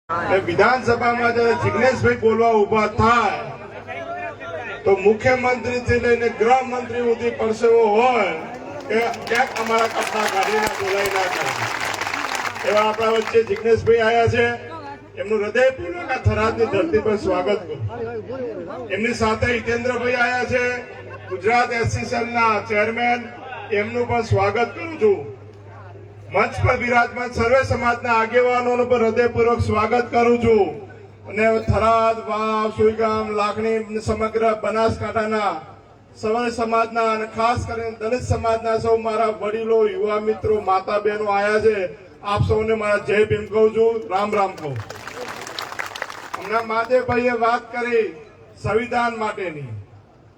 વિધાનસભામાં જયારે જિગ્નેશભાઈ બોલવા ઉભા થાય તો મુખ્યમંત્રી થી લઈને ગૃહમંત્રી સુધી પરસેવો હોય કે ક્યાંક અમારા કપડા કાઢીને બોલાઈ ના કરે એવા આપણા વચ્ચે જિગ્નેશભાઈ આવ્યા છે. એમનું હૃદયપૂર્વક આ થરાદની ધરતી પર સ્વાગત કરું. એમની સાથે હિતેન્દ્રભાઈ આવ્યા છે, ગુજરાત એસસીએલના ચેરમેન, એમનું પણ સ્વાગત કરું છું. મંચ પર બિરાજમાન સર્વે સમાજના આગેવાનોનું પણ હૃદયપૂર્વક સ્વાગત કરું છું. અને થરાદ, વાવ, સુઈગામ, લાખણી, સમગ્ર બનાસકાંઠાના સર્વે સમાજના અને ખાસ કરીને દલિત સમાજના સૌ મારા વડીલો, યુવા મિત્રો, માતા બહેનો આવ્યા છે. આપ સૌને મારા જય ભીમ કહું છું, રામ રામ કહું. હમણાં મહાદેવભાઈએ વાત કરી સંવિધાન માટેની.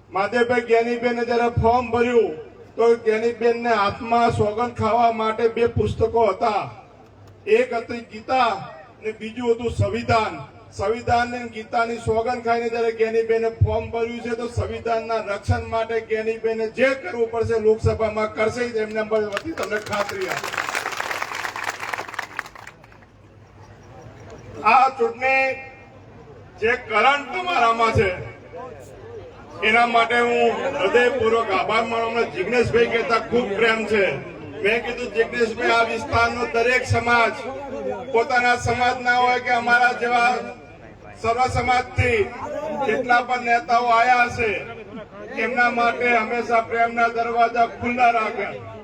મહાદેવભાઈ જ્ઞાનીબેને જયારે ફોર્મ ભર્યું તો જ્ઞાનીબેન ને હાથમાં સોગંદ ખાવા માટે બે પુસ્તકો હતા. એક હતી ગીતા અને બીજું હતું સંવિધાન. સંવિધાન ને ગીતાની સોગંદ ખાઈને જયારે જ્ઞાનીબેને ફોર્મ ભર્યું છે તો સંવિધાનના રક્ષણ માટે જ્ઞાનીબેને જે કરવું પડશે લોકસભામાં કરશે એમને વતી તમને ખાતરી આપું. આ ચૂંટણી જે કરંટ તમારામાં છે એના માટે હું હૃદયપૂર્વક આભાર માનું. જિગ્નેશભાઈ કહેતા ખૂબ પ્રેમ છે. મેં કીધું જિગ્નેશભાઈ, આ વિસ્તારનો દરેક સમાજ પોતાના સમાજ ના હોય કે અમારા જેવા સર્વ સમાજથી જેટલા પણ નેતાઓ આવ્યા હશે એમના માટે હંમેશા પ્રેમના દરવાજા ખુલ્લા રાખ્યા.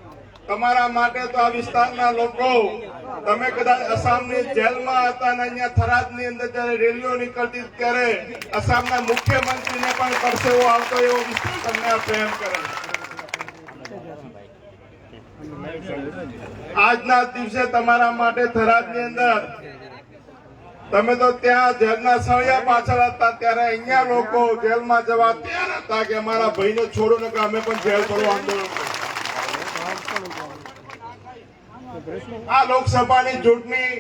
તમારા માટે તો આ વિસ્તારના લોકો, તમે કદાચ આસામની જેલમાં હતા અને અહીંયા થરાદની અંદર જયારે રેલીઓ નીકળતી ત્યારે આસામના મુખ્યમંત્રીને પણ પરસેવો આવતો એવો વિસ્તાર તમને આ પ્રેમ કરે. આજના દિવસે તમારા માટે થરાદની અંદર તમે તો ત્યાં જેલના સળિયા પાછળ હતા ત્યારે અહીંયા લોકો જેલમાં જવા તૈયાર હતા કે અમારા ભાઈને છોડો ને કે અમે પણ જેલ છોડો આંદોલન. આ લોકસભાની ચૂંટણી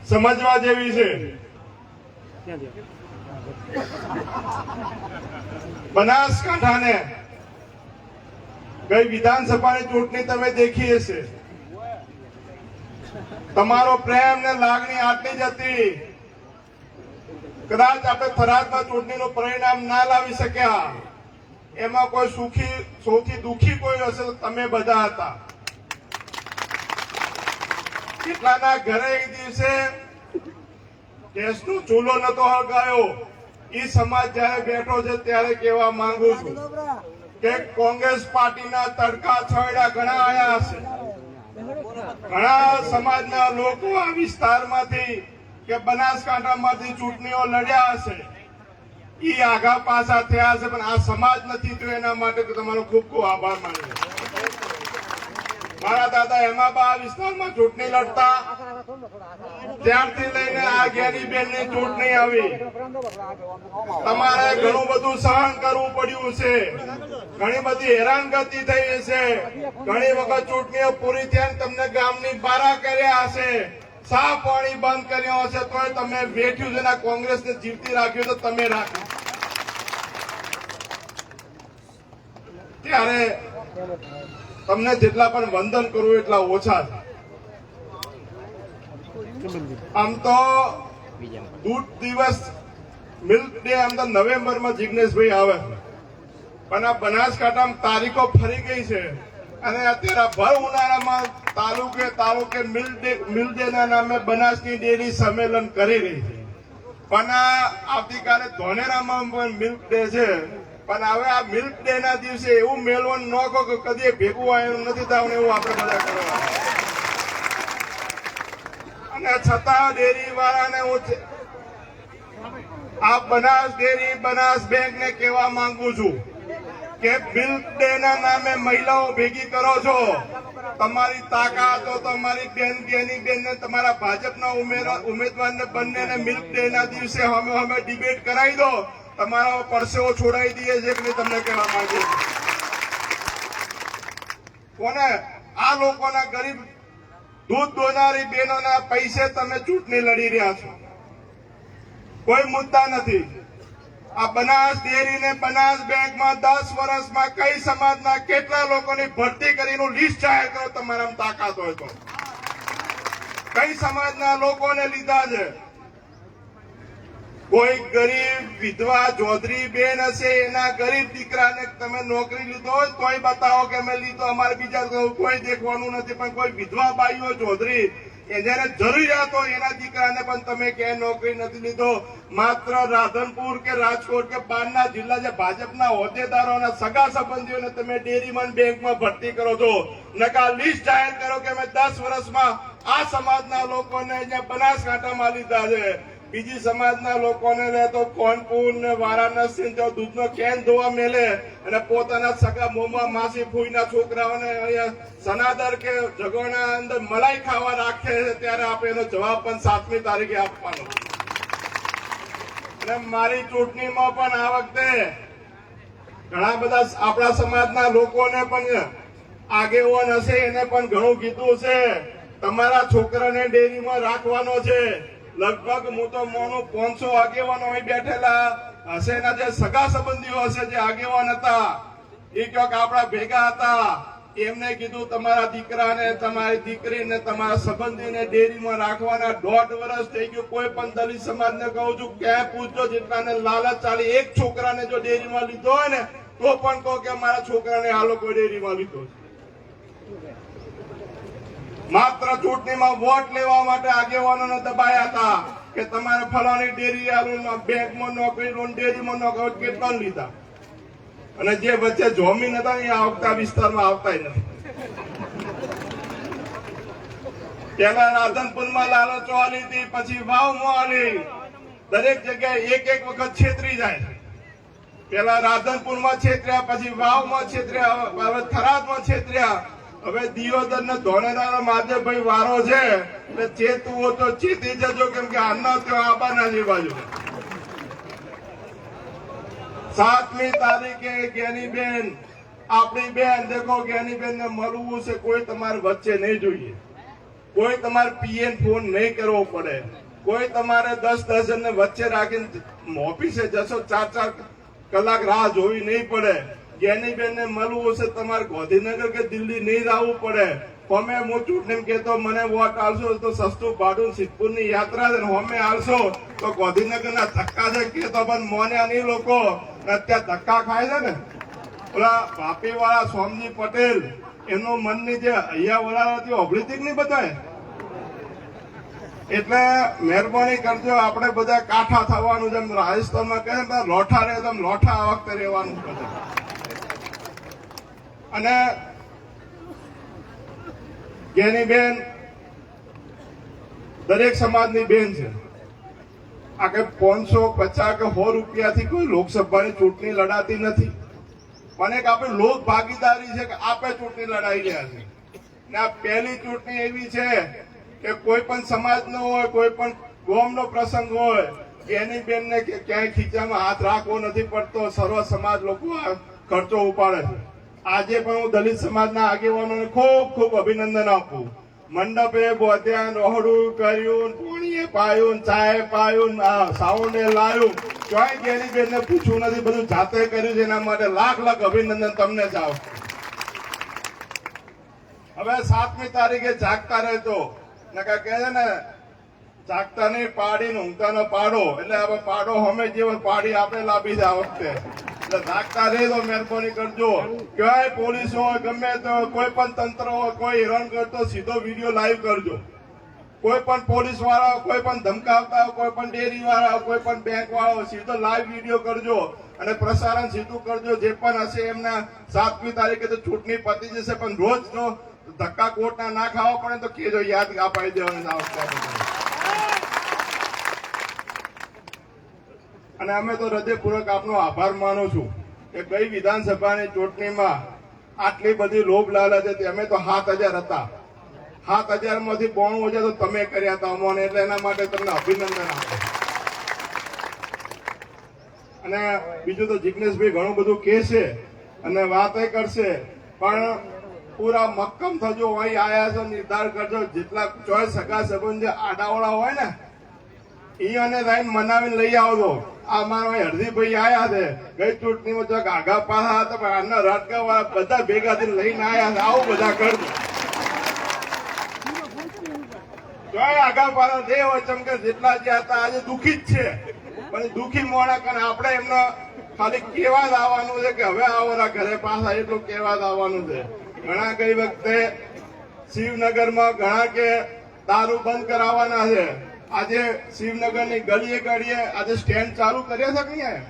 સમજવા જેવી છે. બનાસકાંઠાને ગઈ વિધાનસભાની ચૂંટણી તમે દેખી હશે. તમારો પ્રેમ ને લાગણી આટલી જ હતી. કદાચ આપણે થરાદમાં ચૂંટણીનું પરિણામ ના લાવી શક્યા, એમાં કોઈ સૌથી દુઃખી કોઈ હશે તો તમે બધા હતા. કેટલાના ઘરે એ દિવસે ગેસનો ચૂલો નતો હળગાયો. એ સમાજ જયારે બેઠો છે ત્યારે કહેવા માંગુ છું કે કોંગ્રેસ પાર્ટીના તડકા છોડ્યા ઘણા આયા હશે. ઘણા સમાજના લોકો આ વિસ્તારમાંથી કે બનાસકાંઠામાંથી ચૂંટણીઓ લડ્યા હશે. એ આગા પાછા થયા હશે, પણ આ સમાજ નથી તો એના માટે તમારો ખૂબ ખૂબ આભાર માનું. મારા દાદા હેમાબા આ વિસ્તારમાં ચૂંટણી લડતા ત્યારથી લઈને આ જ્ઞાનીબેન ની ચૂંટણી આવી. તમારે ઘણું બધું સહન કરવું પડ્યું છે, ઘણી બધી હેરાનગતિ થઈ છે. ઘણી વખત ચૂંટણીઓ પૂરી થયા તમને ગામની બારા કર્યા હશે, સા પાણી બંધ કર્યો હશે, તોય તમે બેઠ્યું છે. કોંગ્રેસને જીવતી રાખ્યું તો તમે રાખ્યું. ત્યારે તમને જેટલા પણ વંદન કરું એટલા ઓછા છે. આમ તો દૂધ દિવસ મિલ્ક ડે આમ તો નવેમ્બરમાં જિગ્નેશભાઈ આવે, પણ આ બનાસકાંઠામાં તારીખો ફરી ગઈ છે અને અત્યારે ભર ઉનાળામાં તાલુકે મિલ્ક ડે ના નામે બનાસની ડેરી સંમેલન કરી રહી છે. પણ આવતીકાલે ધોનેરામાં પણ મિલ્ક ડે છે. પણ હવે આ મિલ્ક ડે ના દિવસે એવું મેળવણ ન કહો કે કદી ભેગું આવેલું નથી થવાનું, એવું આપણે બધા કરવા. અને છતાં ડેરી વાળાને હું આ બનાસ ડેરી, બનાસ બેંક ને કહેવા માંગુ છું કે મિલ્ક ડે ના નામે મહિલાઓ ભેગી કરો છો. તમારી તાકાત તો તમારી બેન જ્ઞાનીબેન ને તમારા ભાજપના ઉમેદવારને બંનેને મિલ્ક ડે ના દિવસે અમે ડિબેટ કરાવી દો. તમારો પરસેવો છોડાઈ દઈએ છે કે તમને કહેવા માંગુ છું. કોને આ લોકોના ગરીબ દૂધ દોનારી બહેનોના પૈસે તમે ચૂંટણી લડી રહ્યા છો. કોઈ મુદ્દા નથી. આ બનાસ ડેરી ને બનાસ બેંકમાં 10 વર્ષમાં કઈ સમાજના કેટલા લોકોની ભરતી કરીને લિસ્ટ જાહેર કરો તમારામાં તાકાત હોય તો. કઈ સમાજના લોકોને લીધા છે? કોઈ ગરીબ વિધવા ચૌધરી બેન હશે, એના ગરીબ દીકરાને તમે નોકરી લીધો હોય તોય બતાવો કે અમે લીધો, અમારે બીજા કોઈ દેખવાનું નથી. પણ કોઈ વિધવા બાઈઓ ચૌધરી જેને જરૂરિયાત હોય એના દીકરાને પણ તમે ક્યાંય નોકરી નથી લીધો. માત્ર રાધનપુર કે રાજકોટ કે બહારના જિલ્લા જે ભાજપના હોદ્દેદારોના સગા સંબંધીઓને તમે ડેરીમાં બેંકમાં ભરતી કરો છો. નકા લિસ્ટ જાહેર કરો કે અમે 10 વર્ષમાં આ સમાજના લોકોને અહીંયા બનાસકાંઠામાં લીધા છે. બીજી સમાજના લોકોને લે તો કોનપુર ને વારાણસી દૂધનો કેન ધોવા મેલે અને પોતાના સગા મોમાં માસી ફૂઈના છોકરાઓને અહીંયા સનાદર કે જગોના અંદર મલાઈ ખાવા રાખે છે. ત્યારે આપણે એનો જવાબ પણ 7મી તારીખે આપવાનો. અને મારી ચૂંટણીમાં પણ આ વખતે ઘણા બધા આપણા સમાજના લોકોને પણ આગેવાન હશે, એને પણ ઘણું કીધું છે તમારા છોકરાને ડેરીમાં રાખવાનો છે. લગભગ હું તો મોનું 500 આગેવાનો અહીં બેઠેલા હશે, એના જે સગા સંબંધીઓ હશે, જે આગેવાન હતા એ ક્યાંક આપણા ભેગા હતા, એમને કીધું તમારા દીકરાને, તમારી દીકરીને, તમારા સંબંધીને ડેરીમાં રાખવાના. 1.5 વર્ષ થઈ ગયું. કોઈ પણ દલિત સમાજને કહું છું ક્યાં પૂછજો, જેટલાને લાલચ ચાલી, એક છોકરાને જો ડેરીમાં લીધો હોય ને તો પણ કહો કે મારા છોકરાને આ લોકો ડેરીમાં લીધો છે. માત્ર ચૂંટણીમાં વોટ લેવા માટે આગેવાનોને દબાયા હતા કે તમારે ફલાણી ડેરી આલું, બેંકમાં નોકરી લો, ડેરીમાં નોકરી, કેટલા લીધા. અને જે વચ્ચે જમીન હતા એ આવતા વિસ્તારમાં આવતા નથી. પેલા રાધનપુરમાં લાલચો આલી હતી, પછી વાવમાં આલી. દરેક જગ્યાએ એક વખત છેતરી જાય. પેલા રાધનપુરમાં છેતર્યા, પછી વાવમાં છેતર્યા, હવે થરાદમાં છેતર્યા. હવે દિયોદર ને ધોળેરા માધેભાઈ વારો છે એટલે ચેતવું હોય તો ચેતી જજો, કેમ કે આના ત્યાં આબાના જે બાજુ 7મી તારીખે જ્ઞાનીબેન, આપણી બેન, દેખો જ્ઞાનીબેન ને મળવું છે. કોઈ તમારે વચ્ચે નહીં જોઈએ, કોઈ તમારે પીએન ફોન નહીં કરવો પડે, કોઈ તમારે 10 જણને વચ્ચે રાખીને ઓફિસે જશો 4 કલાક રાહ જોવી નહીં પડે. જ્ઞાનીબેન ને મળવું હશે તમારે ગાંધીનગર કે દિલ્હી નહીં જવું પડે. અમે હું ચૂંટણી કહેતો મને વોટ આવશો તો સસ્તું ભાડું સિદ્ધપુર ની યાત્રા છે, અમે આવશો તો ગાંધીનગર ના ધક્કા છે કહેતો પણ મોન્યા નહીં લોકો. અત્યારે ધક્કા ખાય છે ને ઓલા વાપી વાળા સોમજી પટેલ, એનો મનની જે અહીંયા વાળા અભિતિક નહીં બતાય. એટલે મહેરબાની કરજો, આપણે બધા કાઠા થવાનું. જેમ રાજસ્થાનમાં કહે ને લોઠા રહે, તેમ લોઠા આ વખતે રહેવાનું બધા. અને જ્ઞાનીબેન દરેક સમાજની બેન છે. આ કે 550 કે 100 રૂપિયાથી કોઈ લોકસભાની ચૂંટણી લડાતી નથી. પણ એક આપણે લોક ભાગીદારી છે કે આપણે ચૂંટણી લડાઈ રહ્યા છે. ને આ પહેલી ચૂંટણી એવી છે કે કોઈ પણ સમાજનો હોય, કોઈ પણ ગોમનો પ્રસંગ હોય, જ્ઞાનીબેનને ક્યાંય ખીચામાં હાથ રાખવો નથી પડતો. સર્વ સમાજ લોકો આ ખર્ચો ઉપાડે છે. આજે પણ હું દલિત સમાજના આગેવાનોને ખૂબ ખૂબ અભિનંદન આપું. મંડપે બોધ્યા, રોહડું કર્યું, પાણીએ પાયું, ચાય પાયું, સાઉન્ડે લાવ્યું, ક્યાંય જ્ઞાનીબેનને પૂછવું નથી, બધું જાતે કર્યું છે. એના માટે લાખ અભિનંદન તમને જ આવ. હવે 7મી તારીખે જાગતા રહેજો. નકા કહે છે ને જાગતા નહીં પાડીને ઊંઘતાનો પાડો, એટલે હવે પાડો હમે જેવો પાડી આપણે લાવી છે આ વખતે. એટલે જાગતા રહેજો, મહેરબાની કરજો. ક્યાંય પોલીસ હોય, ગમે તો કોઈ પણ તંત્ર હોય, કોઈ હેરાન કરતો સીધો વિડીયો લાઈવ કરજો. કોઈ પણ પોલીસ વાળા, કોઈ પણ ધમકાવતા હોય, કોઈ પણ ડેરી વાળા, કોઈ પણ બેંક વાળા, સીધો લાઈવ વિડીયો કરજો અને પ્રસારણ સીધું કરજો. જે પણ હશે એમના 7મી તારીખે તો ચૂંટણી પતી જશે, પણ રોજ જો ધક્કા કોટના ના ખાવા પડે તો કેજો, યાદ અપાઈ દેવાની. અને અમે તો હૃદયપૂર્વક આપનો આભાર માનું છું કે ગઈ વિધાનસભાની ચૂંટણીમાં આટલી બધી લોભ લાલચ હતી. અમે તો 7000 હતા, 7000 માંથી 92,000 તો તમે કર્યા હતા અમોને, એટલે એના માટે તમને અભિનંદન આપો. અને બીજું તો જિગ્નેશભાઈ ઘણું બધું કહેશે અને વાતે કરશે, પણ પૂરા મક્કમ થજો. અહીં આયા છો, નિર્ધાર કરજો. જેટલા ચોય સગા સંબંધ આડાવાળા હોય ને એને લાઈન મનાવીને લઈ આવજો. આ મારા હરદીભાઈ આયા છે, ગઈ ચૂંટણીમાં જો આગા પાછા હતા, પણ આના રટકા વાળા બધા ભેગા થઈને લઈને આયા છે. આવું બધા કરજો. આગળ પાછળ જે હોય ચમકે જેટલા જે હતા આજે દુઃખી જ છે, પણ દુઃખી મોણા અને આપણે એમને ખાલી કેવા જ આવવાનું છે કે હવે આવો ઘરે પાછા, એટલું કેવા જ આવવાનું છે. ઘણા ગઈ વખતે શિવનગરમાં ઘણા કે દારૂ બંધ કરાવવાના છે. આજે શિવનગરની ગલીએ ગળીએ આજે સ્ટેન્ડ ચાલુ કર્યા છે કે નહીં?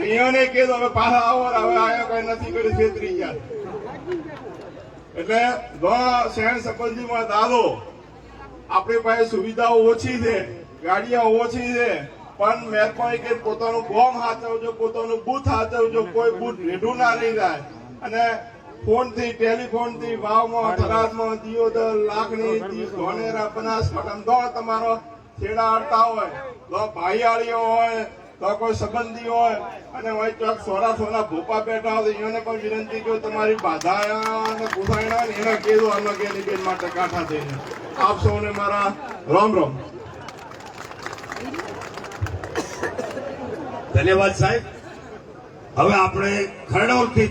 અહીંયાને કીધું હવે પાછા આવો, હવે આયો કઈ નથી કર્યું, છેતરી ગયા. એટલે શહેર સંબંધીમાં દાદો આપણી પાસે સુવિધાઓ ઓછી છે, ગાડીઓ ઓછી છે, પણ મહેરબાની કે પોતાનું ગોમ સાચવજો, પોતાનું બૂથ સાચવજો, કોઈ બૂથ રેઢું ના રહી જાય. અને ફોન થી ટેલિફોન થી વાવમાં થરાદમાં દિયોદર લાખણી ધોનેરા બનાસકાંઠા તમારો છેડા અડતા હોય તો ભાઈયાળીઓ હોય તો કોઈ સંબંધી હોય અને હોય ચોક સોના ભોપા બેઠા હોય એને પણ વિનંતી જો તમારી બાધા અને પૂછાયણા હોય ને એને કીધું અલગ બેન માટે કાંઠા થઈને. આપ સૌને મારા રામ રામ. ધન્યવાદ સાહેબ. હવે આપણે ખરડોલથી